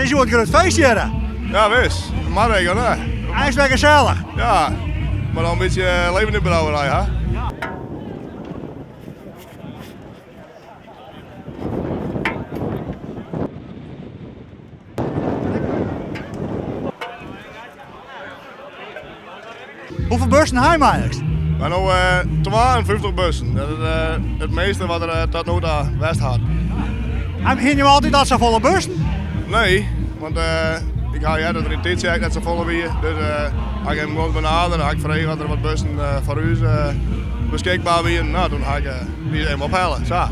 is een groot feestje hier. Ja, wees. Maar regen, hè? Hij is weer gezellig. Ja, maar dan een beetje leven in de brouwerij, hè? Hoeveel bussen heb je eigenlijk? Maar nu 52 bussen. Dat is het meeste wat er tot nu toe west had. Heb je altijd dat zo volle bussen? Nee, want ik ga dat er in dit jaar net zo vol weer. Dus als ik hem gewoon benaderen, dan ga ik vragen of er wat bussen voor u beschikbaar zijn. Nou, dan ga ik die hem ophalen. Zo.